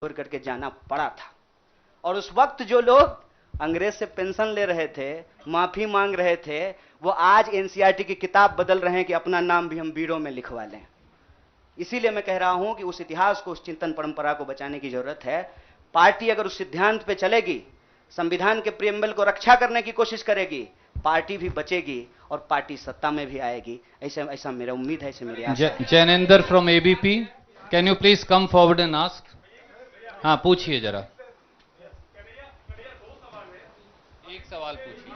छोड़ करके जाना पड़ा था। और उस वक्त जो लोग अंग्रेज से पेंशन ले रहे थे, माफी मांग रहे थे, वो आज एनसीईआरटी की किताब बदल रहे हैं कि अपना नाम भी हम बीरो में लिखवा लें। इसीलिए मैं कह रहा हूं कि उस इतिहास को, उस चिंतन परंपरा को बचाने की जरूरत है। पार्टी अगर उस सिद्धांत पे चलेगी, संविधान के प्रियम्बल को रक्षा करने की कोशिश करेगी, पार्टी भी बचेगी और पार्टी सत्ता में भी आएगी। ऐसा मेरा उम्मीद है, ऐसे मेरी आशा है। Jainendra from ABP, can you please come forward and ask. हाँ, पूछिए जरा, एक सवाल पूछिए।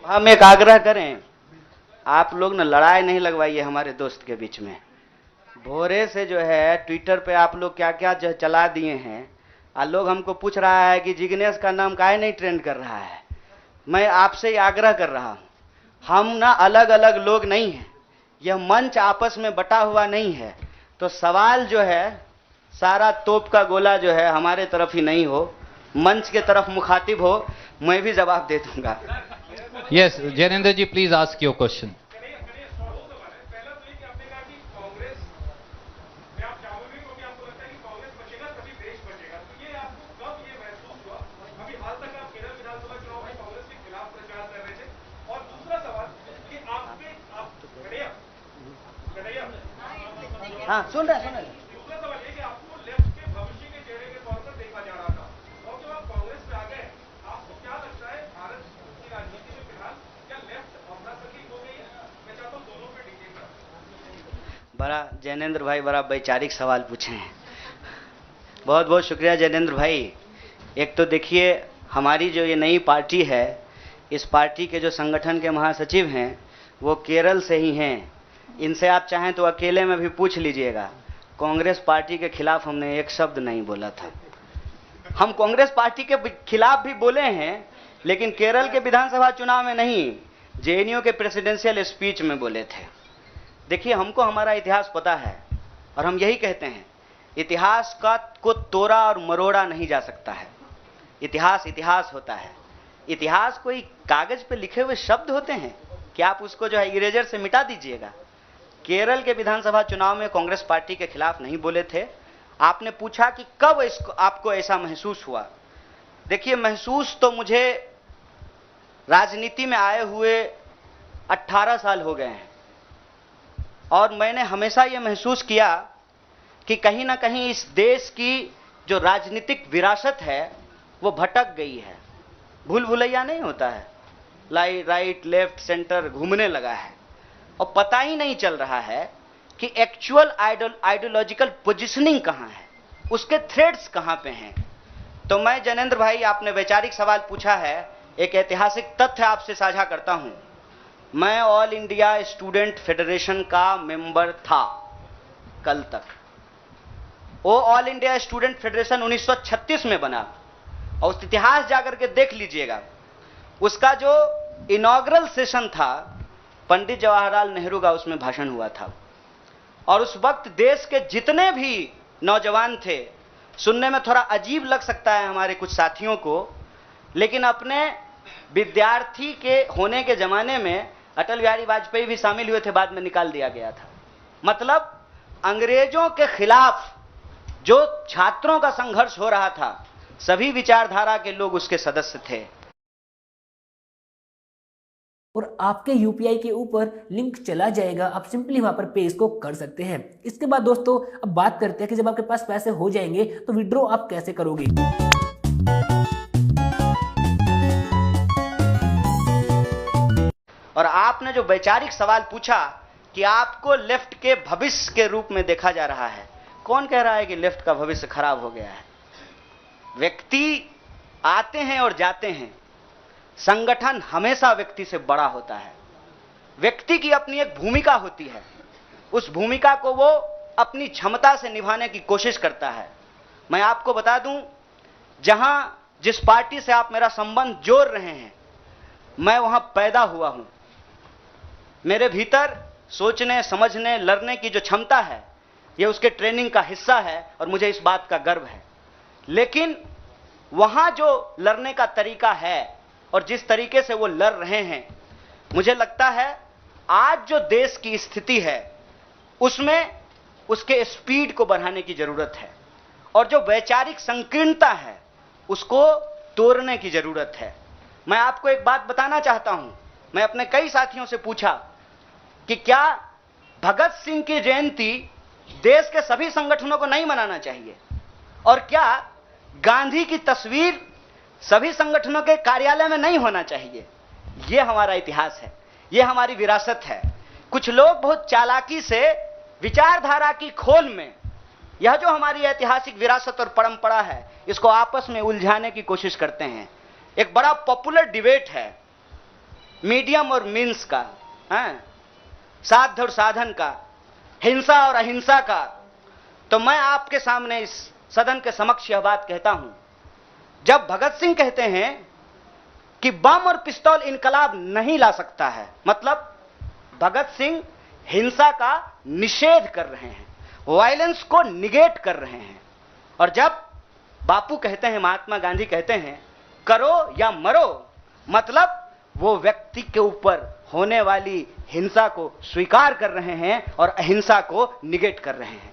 हम एक आग्रह करें, आप लोग ना लड़ाई नहीं लगवाइए हमारे दोस्त के बीच में। भोरे से जो है ट्विटर पे आप लोग क्या क्या जो चला दिए हैं, और लोग हमको पूछ रहा है कि जिग्नेश का नाम काहे नहीं ट्रेंड कर रहा है। मैं आपसे ही आग्रह कर रहा हूं, हम ना अलग अलग लोग नहीं हैं, यह मंच आपस में बटा हुआ नहीं है। तो सवाल जो है, सारा तोप का गोला जो है हमारे तरफ ही नहीं हो, मंच के तरफ मुखातिब हो, मैं भी जवाब दे दूंगा। Yes, Jainendra ji please ask your question. हाँ, सुन रहे हैं। दूसरा सवाल ये कि आपको लेफ्ट के भविष्य के चेहरे के तौर पर देखा जा रहा था, और जब आप कांग्रेस में आ गए, आपको क्या लगता है भारत की राजनीति में फिलहाल क्या लेफ्ट अवसर हो गई है? मैं चाहता हूँ दोनों पे डिटेल करें। बड़ा जैनेंद्र भाई बड़ा वैचारिक सवाल पूछे हैं, बहुत बहुत शुक्रिया जैनेंद्र भाई। एक तो देखिए, हमारी जो ये नई पार्टी है, इस पार्टी के जो संगठन के महासचिव हैं वो केरल से ही हैं। इनसे आप चाहें तो अकेले में भी पूछ लीजिएगा, कांग्रेस पार्टी के खिलाफ हमने एक शब्द नहीं बोला था। हम कांग्रेस पार्टी के खिलाफ भी बोले हैं, लेकिन केरल के विधानसभा चुनाव में नहीं, जेएनयू के प्रेसिडेंशियल स्पीच में बोले थे। देखिए, हमको हमारा इतिहास पता है और हम यही कहते हैं, इतिहास को तोड़ा और मरोड़ा नहीं जा सकता है। इतिहास इतिहास होता है। इतिहास कोई कागज पे लिखे हुए शब्द होते हैं कि आप उसको जो है इरेजर से मिटा दीजिएगा। केरल के विधानसभा चुनाव में कांग्रेस पार्टी के खिलाफ नहीं बोले थे। आपने पूछा कि कब इसको आपको ऐसा महसूस हुआ। देखिए, महसूस तो मुझे राजनीति में आए हुए 18 साल हो गए हैं, और मैंने हमेशा यह महसूस किया कि कहीं ना कहीं इस देश की जो राजनीतिक विरासत है वो भटक गई है। भूल भुलैया नहीं होता है, राइट लेफ्ट सेंटर घूमने लगा है, और पता ही नहीं चल रहा है कि एक्चुअल आइडियोलॉजिकल पोजीशनिंग कहां है, उसके थ्रेड्स कहां पे हैं। तो मैं, जैनेंद्र भाई, आपने वैचारिक सवाल पूछा है, एक ऐतिहासिक तथ्य आपसे साझा करता हूं। मैं ऑल इंडिया स्टूडेंट फेडरेशन का मेंबर था कल तक। वो ऑल इंडिया स्टूडेंट फेडरेशन 1936 में बना, और उस इतिहास जाकर के देख लीजिएगा। उसका जो इनॉग्रल सेशन था, पंडित जवाहरलाल नेहरू का उसमें भाषण हुआ था, और उस वक्त देश के जितने भी नौजवान थे, सुनने में थोड़ा अजीब लग सकता है हमारे कुछ साथियों को, लेकिन अपने विद्यार्थी के होने के जमाने में अटल बिहारी वाजपेयी भी शामिल हुए थे, बाद में निकाल दिया गया था। मतलब अंग्रेजों के खिलाफ जो छात्रों का संघर्ष हो रहा था, सभी विचारधारा के लोग उसके सदस्य थे। और आपके यूपीआई के ऊपर लिंक चला जाएगा, आप सिंपली वहां पर पे इसको कर सकते हैं। इसके बाद दोस्तों अब बात करते हैं कि जब आपके पास पैसे हो जाएंगे तो विड्रॉ आप कैसे करोगे। और आपने जो वैचारिक सवाल पूछा कि आपको लेफ्ट के भविष्य के रूप में देखा जा रहा है, कौन कह रहा है कि लेफ्ट का भविष्य खराब हो गया है? व्यक्ति आते हैं और जाते हैं, संगठन हमेशा व्यक्ति से बड़ा होता है। व्यक्ति की अपनी एक भूमिका होती है, उस भूमिका को वो अपनी क्षमता से निभाने की कोशिश करता है। मैं आपको बता दूं, जहां जिस पार्टी से आप मेरा संबंध जोड़ रहे हैं, मैं वहां पैदा हुआ हूं। मेरे भीतर सोचने, समझने, लड़ने की जो क्षमता है, यह उसके ट्रेनिंग का हिस्सा है, और मुझे इस बात का गर्व है। लेकिन वहां जो लड़ने का तरीका है और जिस तरीके से वो लड़ रहे हैं, मुझे लगता है आज जो देश की स्थिति है उसमें उसके स्पीड को बढ़ाने की जरूरत है। और जो वैचारिक संकीर्णता है उसको तोड़ने की जरूरत है। मैं आपको एक बात बताना चाहता हूं, मैं अपने कई साथियों से पूछा कि क्या भगत सिंह की जयंती देश के सभी संगठनों को नहीं मनाना चाहिए, और क्या गांधी की तस्वीर सभी संगठनों के कार्यालय में नहीं होना चाहिए? ये हमारा इतिहास है, ये हमारी विरासत है। कुछ लोग बहुत चालाकी से विचारधारा की खोल में यह जो हमारी ऐतिहासिक विरासत और परंपरा है इसको आपस में उलझाने की कोशिश करते हैं। एक बड़ा पॉपुलर डिबेट है मीडियम और मीन्स का, साध्य और साधन का, हिंसा और अहिंसा का। तो मैं आपके सामने इस सदन के समक्ष यह बात कहता हूं, जब भगत सिंह कहते हैं कि बम और पिस्तौल इनकलाब नहीं ला सकता है, मतलब भगत सिंह हिंसा का निषेध कर रहे हैं, वायलेंस को निगेट कर रहे हैं। और जब बापू कहते हैं, महात्मा गांधी कहते हैं करो या मरो, मतलब वो व्यक्ति के ऊपर होने वाली हिंसा को स्वीकार कर रहे हैं और अहिंसा को निगेट कर रहे हैं।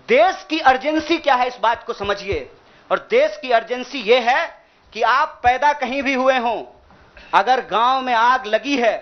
देश की अर्जेंसी क्या है, इस बात को समझिए। और देश की अर्जेंसी ये है कि आप पैदा कहीं भी हुए हों, अगर गांव में आग लगी है,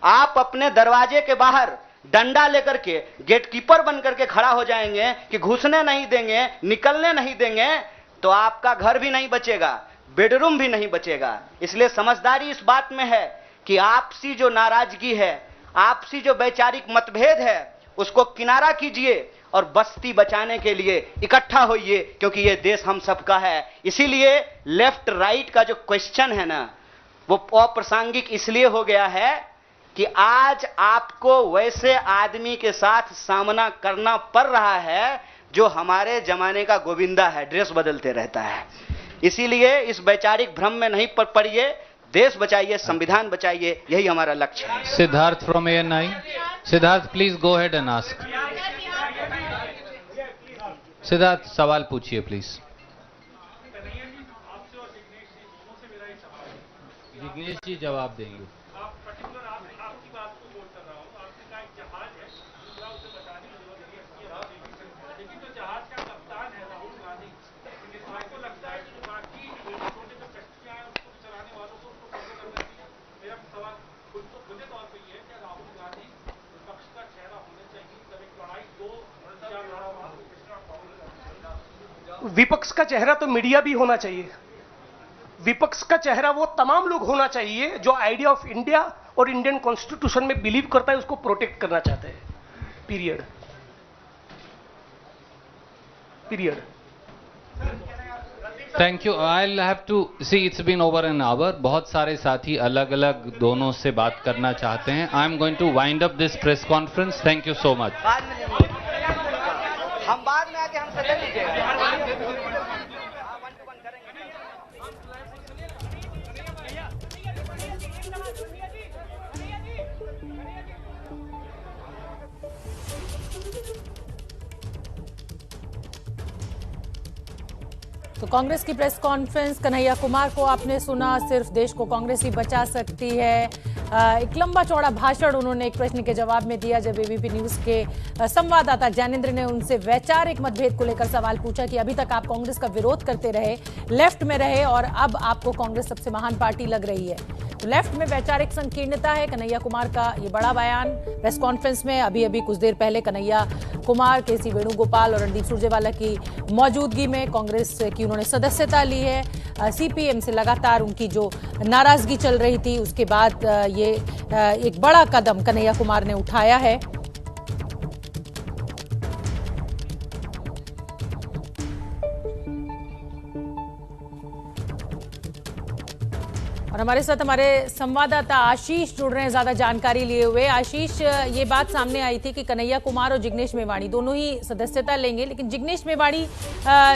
आप अपने दरवाजे के बाहर डंडा लेकर के गेटकीपर बनकर के खड़ा हो जाएंगे कि घुसने नहीं देंगे, निकलने नहीं देंगे, तो आपका घर भी नहीं बचेगा, बेडरूम भी नहीं बचेगा। इसलिए समझदारी इस बात में है कि आपसी जो नाराजगी है, आपसी जो वैचारिक मतभेद है, उसको किनारा कीजिए और बस्ती बचाने के लिए इकट्ठा होइए, क्योंकि ये देश हम सबका है। इसीलिए लेफ्ट राइट का जो क्वेश्चन है ना, वो अप्रासंगिक इसलिए हो गया है कि आज आपको वैसे आदमी के साथ सामना करना पड़ रहा है जो हमारे जमाने का गोविंदा है, ड्रेस बदलते रहता है। इसीलिए इस वैचारिक भ्रम में नहीं पड़िए, देश बचाइए, संविधान बचाइए, यही हमारा लक्ष्य है। Siddharth from ANI, Siddharth please go ahead and ask. Siddharth सवाल पूछिए प्लीज। जिग्नेश जी जवाब देंगे। आप पर्टिकुलर आपकी बात को बोल कर रहा हूँ। आपने कहा एक जहाज है, दूसरा उसे बताने की जरूरत नहीं है, लेकिन जो जहाज का कप्तान है राहुल गांधी, आपको लगता है कि बाकी छोटे जो कश्तियां हैं उसको चलाने वालों को उसको फॉलो करना चाहिए? मेरा सवाल खुले तौर पर यह है कि राहुल गांधी विपक्ष का चेहरा होना चाहिए, जब एक लड़ाई दो विपक्ष का चेहरा तो मीडिया भी होना चाहिए। विपक्ष का चेहरा वो तमाम लोग होना चाहिए जो आइडिया ऑफ इंडिया और इंडियन कॉन्स्टिट्यूशन में बिलीव करता है, उसको प्रोटेक्ट करना चाहते हैं। Period. Thank you. I have to see, it's been over an hour. बहुत सारे साथी अलग अलग दोनों से बात करना चाहते हैं। I am going to wind up this press conference. Thank you so much. हम बाद में आके हमसे ले लीजिएगा। तो कांग्रेस की प्रेस कॉन्फ्रेंस, कन्हैया कुमार को आपने सुना, सिर्फ देश को कांग्रेस ही बचा सकती है। एक लंबा चौड़ा भाषण उन्होंने एक प्रश्न के जवाब में दिया जब एबीपी न्यूज के संवाददाता ज्ञानेंद्र ने उनसे वैचारिक मतभेद को लेकर सवाल पूछा कि अभी तक आप कांग्रेस का विरोध करते रहे, लेफ्ट में रहे, और अब आपको कांग्रेस सबसे महान पार्टी लग रही है। तो लेफ्ट में वैचारिक संकीर्णता है, कन्हैया कुमार का ये बड़ा बयान प्रेस कॉन्फ्रेंस में। अभी कुछ देर पहले कन्हैया कुमार, केसी वेणुगोपाल और रणदीप सुरजेवाला की मौजूदगी में कांग्रेस की उन्होंने सदस्यता ली है। सीपीएम से लगातार उनकी जो नाराजगी चल रही थी, उसके बाद ये एक बड़ा कदम कन्हैया कुमार ने उठाया है। और हमारे साथ हमारे संवाददाता आशीष जुड़ रहे हैं ज्यादा जानकारी लिए हुए। आशीष, ये बात सामने आई थी कि कन्हैया कुमार और जिग्नेश मेवाणी दोनों ही सदस्यता लेंगे, लेकिन जिग्नेश मेवाणी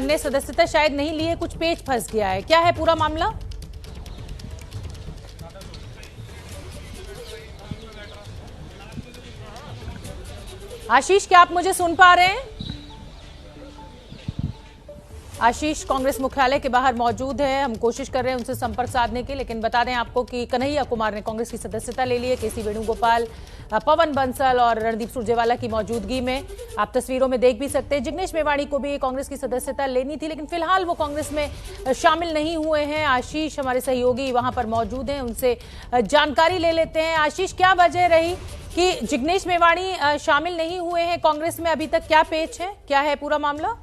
ने सदस्यता शायद नहीं ली है, कुछ पेच फंस गया है, क्या है पूरा मामला? आशीष, क्या आप मुझे सुन पा रहे हैं? आशीष कांग्रेस मुख्यालय के बाहर मौजूद है, हम कोशिश कर रहे हैं उनसे संपर्क साधने की, लेकिन बता दें आपको कि कन्हैया कुमार ने कांग्रेस की सदस्यता ले ली है। केसी वेणुगोपाल पवन बंसल और रणदीप सुरजेवाला की मौजूदगी में। आप तस्वीरों में देख भी सकते हैं जिग्नेश मेवाणी को भी कांग्रेस की सदस्यता लेनी थी, लेकिन फिलहाल वो कांग्रेस में शामिल नहीं हुए हैं। आशीष हमारे सहयोगी वहां पर मौजूद हैं, उनसे जानकारी ले लेते हैं। आशीष, क्या वजह रही कि जिग्नेश मेवाणी शामिल नहीं हुए हैं कांग्रेस में? अभी तक क्या पेच है, क्या है पूरा मामला?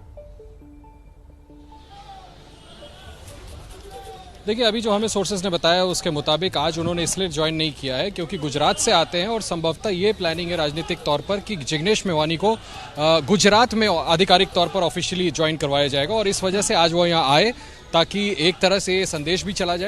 देखिए, अभी जो हमें सोर्सेज ने बताया उसके मुताबिक आज उन्होंने इसलिए ज्वाइन नहीं किया है क्योंकि गुजरात से आते हैं और संभवतः ये प्लानिंग है राजनीतिक तौर पर कि जिग्नेश मेवाणी को गुजरात में आधिकारिक तौर पर ऑफिशियली ज्वाइन करवाया जाएगा और इस वजह से आज वो यहाँ आए ताकि एक तरह से ये संदेश भी चला जाए